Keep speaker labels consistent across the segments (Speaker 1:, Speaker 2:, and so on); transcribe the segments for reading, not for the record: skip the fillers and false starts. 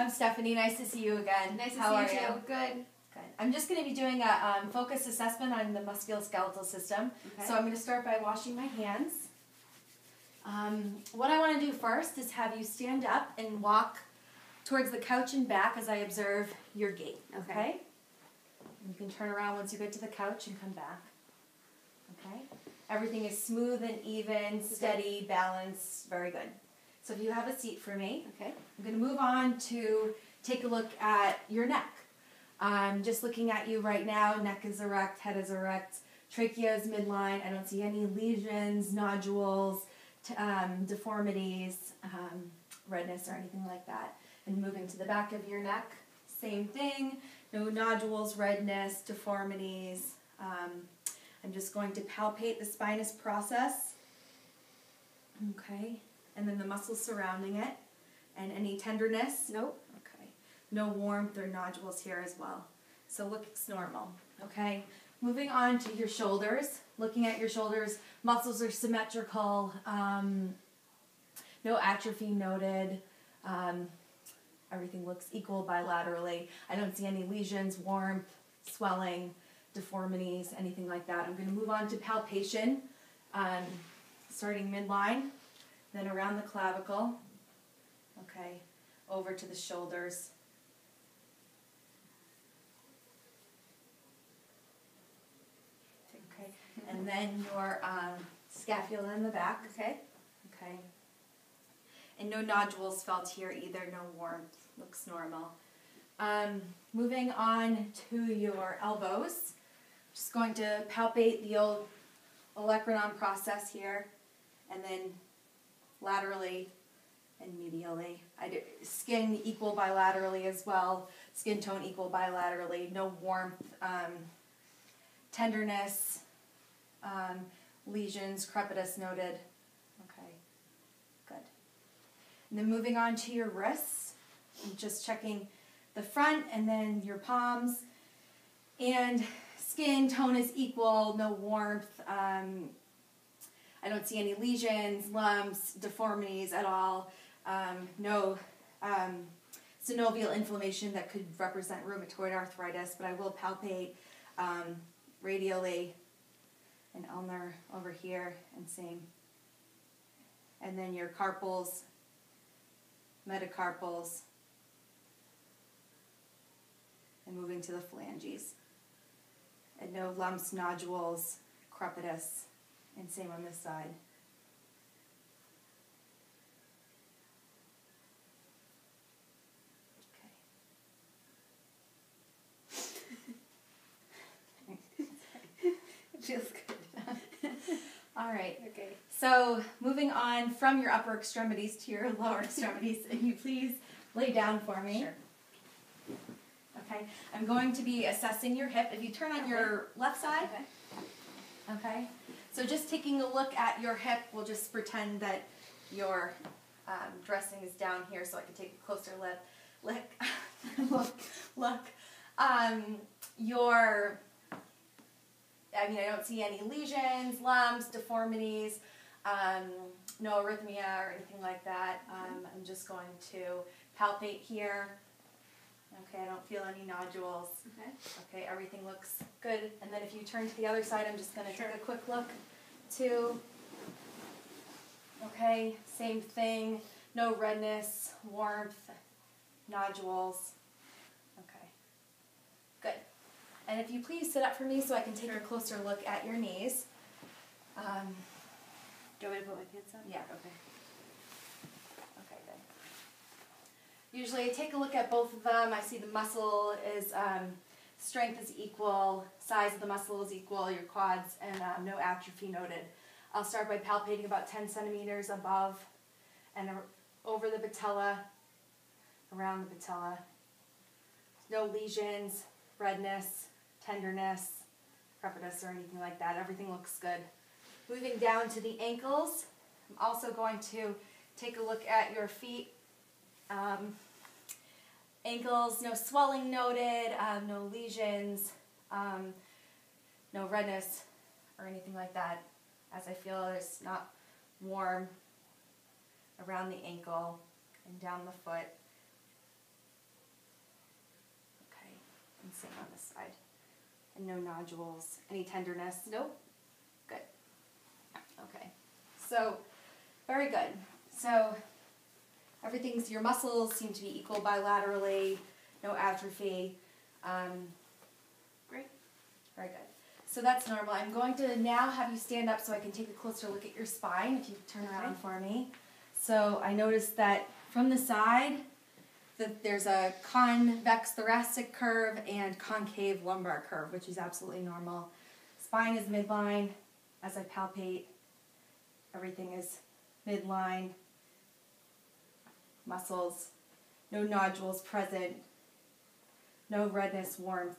Speaker 1: I'm Stephanie. Nice to see you again.
Speaker 2: Nice to
Speaker 1: How
Speaker 2: see you
Speaker 1: are
Speaker 2: too. Good.
Speaker 1: Good. I'm just going to be doing a focus assessment on the musculoskeletal system.
Speaker 2: Okay.
Speaker 1: So I'm going to start by washing my hands. What I want to do first is have you stand up and walk towards the couch and back as I observe your gait. Okay? You can turn around once you get to the couch and come back. Okay? Everything is smooth and even, steady, balanced. Very good. So if you have a seat for me,
Speaker 2: Okay.
Speaker 1: I'm going to move on to take a look at your neck. Just looking at you right now, neck is erect, head is erect, trachea is midline. I don't see any lesions, nodules, deformities, redness or anything like that. And moving to the back of your neck, same thing. No nodules, redness, deformities. I'm just going to palpate the spinous process. Okay. And then the muscles surrounding it. And any tenderness?
Speaker 2: Nope.
Speaker 1: Okay. No warmth or nodules here as well. So looks normal. Okay. Moving on to your shoulders. Looking at your shoulders, muscles are symmetrical. No atrophy noted. Everything looks equal bilaterally. I don't see any lesions, warmth, swelling, deformities, anything like that. I'm going to move on to palpation, starting midline, then around the clavicle, okay, over to the shoulders. Okay, and then your scapula in the back.
Speaker 2: Okay.
Speaker 1: Okay. And no nodules felt here either, no warmth, looks normal. Moving on to your elbows. Just going to palpate the old olecranon process here, and then laterally and medially. Skin equal bilaterally as well, skin tone equal bilaterally, no warmth, tenderness, lesions, crepitus noted. Okay, good. And then moving on to your wrists, and just checking the front and then your palms, and skin tone is equal, no warmth. I don't see any lesions, lumps, deformities at all. No synovial inflammation that could represent rheumatoid arthritis, but I will palpate radially and ulnar over here, and same. And then your carpals, metacarpals, and moving to the phalanges. And no lumps, nodules, crepitus, and same on this side. Okay.
Speaker 2: It feels good.
Speaker 1: All right.
Speaker 2: Okay.
Speaker 1: So moving on from your upper extremities to your lower extremities, if you please lay down for me.
Speaker 2: Sure.
Speaker 1: Okay. I'm going to be assessing your hip. If you turn on your left side.
Speaker 2: Okay.
Speaker 1: Okay. So just taking a look at your hip, we'll just pretend that your dressing is down here, so I can take a closer look. I don't see any lesions, lumps, deformities, no arrhythmia or anything like that. I'm just going to palpate here. Okay, I don't feel any nodules.
Speaker 2: Okay.
Speaker 1: Okay, everything looks good. And then if you turn to the other side, I'm just going to
Speaker 2: Sure.
Speaker 1: take a quick look too. Okay, same thing. No redness, warmth, nodules. Okay, good. And if you please sit up for me so I can take
Speaker 2: Sure.
Speaker 1: a closer look at your knees.
Speaker 2: Do you want me to put my pants on?
Speaker 1: Yeah.
Speaker 2: Okay.
Speaker 1: Okay, good. Usually I take a look at both of them. I see the muscle is, strength is equal, size of the muscle is equal, your quads, and no atrophy noted. I'll start by palpating about 10 centimeters above and over the patella, around the patella. No lesions, redness, tenderness, crepitus, or anything like that. Everything looks good. Moving down to the ankles, I'm also going to take a look at your feet. Ankles, no swelling noted, no lesions, no redness or anything like that, as I feel it's not warm around the ankle and down the foot. And same on this side. And no nodules. Any tenderness?
Speaker 2: Nope.
Speaker 1: Good. Okay. So, very good. So, everything's, your muscles seem to be equal bilaterally, no atrophy.
Speaker 2: Great.
Speaker 1: Very good. So that's normal. I'm going to now have you stand up so I can take a closer look at your spine, if you turn around for me. So I noticed that from the side, that there's a convex thoracic curve and concave lumbar curve, which is absolutely normal. Spine is midline. As I palpate, everything is midline. Muscles, no nodules present, no redness, warmth.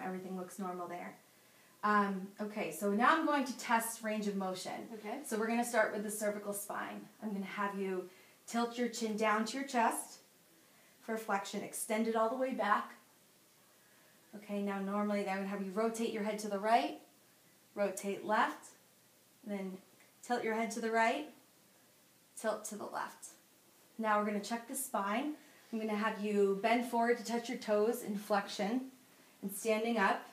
Speaker 1: Everything looks normal there. Okay, so now I'm going to test range of motion.
Speaker 2: Okay.
Speaker 1: So we're going to start with the cervical spine. I'm going to have you tilt your chin down to your chest for flexion. Extend it all the way back. Okay, now normally I'm going to have you rotate your head to the right, rotate left, and then tilt your head to the right, tilt to the left. Now we're going to check the spine. I'm going to have you bend forward to touch your toes in flexion and standing up.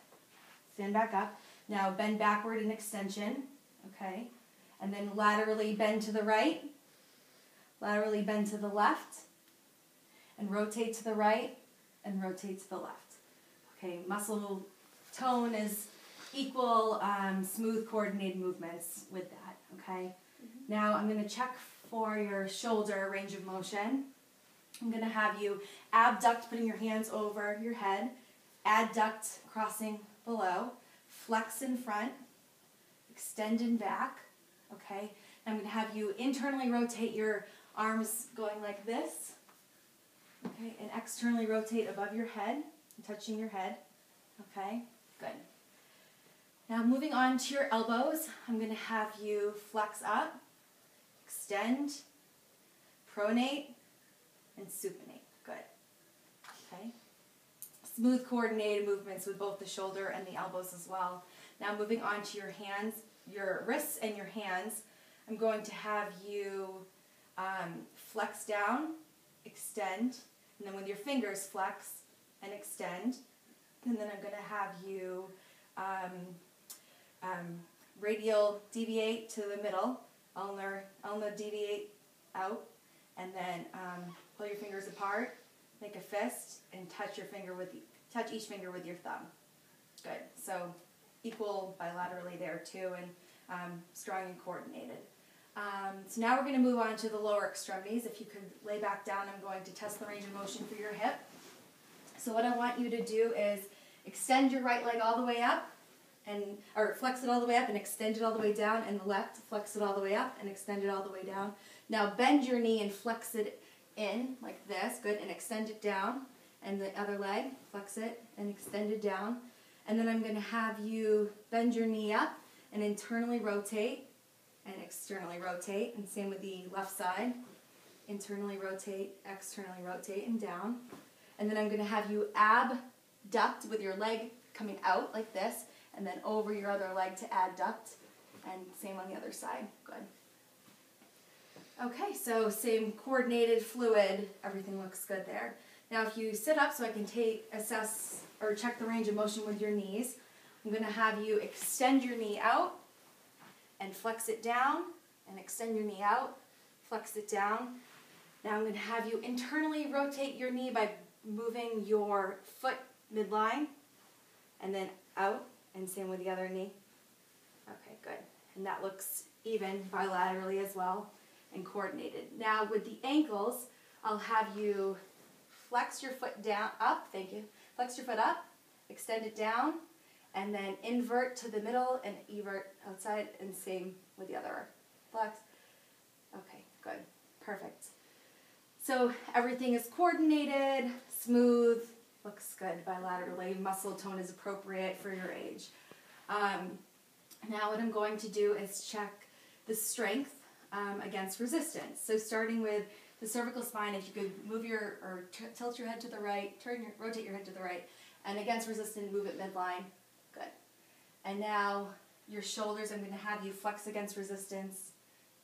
Speaker 1: Stand back up. Now bend backward in extension. Okay. And then laterally bend to the right. Laterally bend to the left. And rotate to the right and rotate to the left. Okay. Muscle tone is equal, smooth coordinated movements with that. Okay. Now I'm going to check for your shoulder range of motion. I'm going to have you abduct, putting your hands over your head, adduct, crossing below, flex in front, extend in back, okay? I'm going to have you internally rotate your arms going like this, okay? And externally rotate above your head, touching your head, okay? Good. Now moving on to your elbows, I'm going to have you flex up, extend, pronate, and supinate. Good. Okay. Smooth coordinated movements with both the shoulder and the elbows as well. Now moving on to your hands, your wrists and your hands, I'm going to have you flex down, extend, and then with your fingers flex and extend. And then I'm going to have you radial deviate to the middle, ulnar deviate out, and then pull your fingers apart, make a fist, and touch each finger with your thumb. Good. So equal bilaterally there too, and strong and coordinated. So now we're going to move on to the lower extremities. If you could lay back down, I'm going to test the range of motion for your hip. So what I want you to do is extend your right leg all the way up, or flex it all the way up and extend it all the way down, and the left, flex it all the way up and extend it all the way down. Now bend your knee and flex it in like this, good, and extend it down, and the other leg, flex it and extend it down. And then I'm going to have you bend your knee up and internally rotate and externally rotate, and same with the left side. Internally rotate, externally rotate, and down. And then I'm going to have you abduct with your leg coming out like this, and then over your other leg to adduct, and same on the other side. Good. Okay, so same coordinated, fluid, everything looks good there. Now if you sit up so I can assess or check the range of motion with your knees, I'm going to have you extend your knee out and flex it down, and extend your knee out, flex it down. Now I'm going to have you internally rotate your knee by moving your foot midline and then out, and same with the other knee. Okay, good. And that looks even bilaterally as well and coordinated. Now with the ankles, I'll have you flex your foot down, up, thank you. Flex your foot up, extend it down, and then invert to the middle and evert outside, and same with the other. Flex. Okay, good. Perfect. So everything is coordinated, smooth, looks good bilaterally. Muscle tone is appropriate for your age. Now what I'm going to do is check the strength against resistance. So starting with the cervical spine, if you could move tilt your head to the right, rotate your head to the right, and against resistance, move it midline. Good. And now your shoulders, I'm going to have you flex against resistance.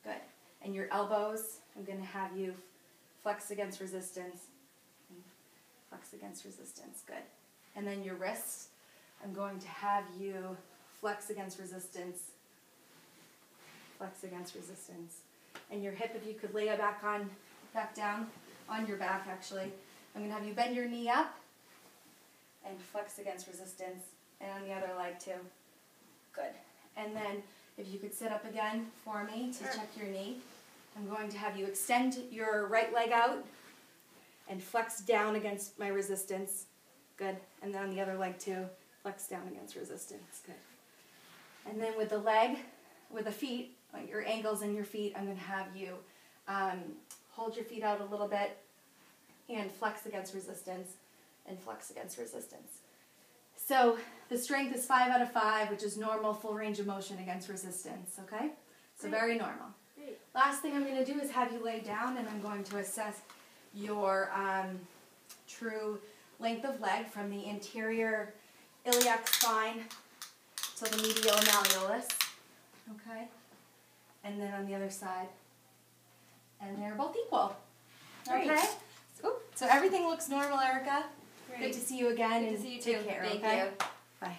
Speaker 1: Good. And your elbows, I'm going to have you flex against resistance. Flex against resistance. Good. And then your wrists, I'm going to have you flex against resistance. Flex against resistance. And your hip, if you could lay it back down on your back actually. I'm going to have you bend your knee up and flex against resistance. And on the other leg too. Good. And then if you could sit up again for me to check your knee. I'm going to have you extend your right leg out and flex down against my resistance. Good. And then on the other leg too, flex down against resistance. Good. And then with the leg, with the feet, like your ankles and your feet, I'm going to have you hold your feet out a little bit and flex against resistance and flex against resistance. So the strength is 5 out of 5, which is normal, full range of motion against resistance, okay? So very normal.
Speaker 2: Great.
Speaker 1: Last thing I'm going to do is have you lay down, and I'm going to assess your true length of leg from the anterior iliac spine to the medial malleolus, okay? And then on the other side. And they're both equal,
Speaker 2: Great.
Speaker 1: okay? So everything looks normal, Erica.
Speaker 2: Great.
Speaker 1: Good to see you again,
Speaker 2: Good
Speaker 1: and
Speaker 2: to see you
Speaker 1: take
Speaker 2: too.
Speaker 1: care,
Speaker 2: Thank
Speaker 1: okay?
Speaker 2: you.
Speaker 1: Bye.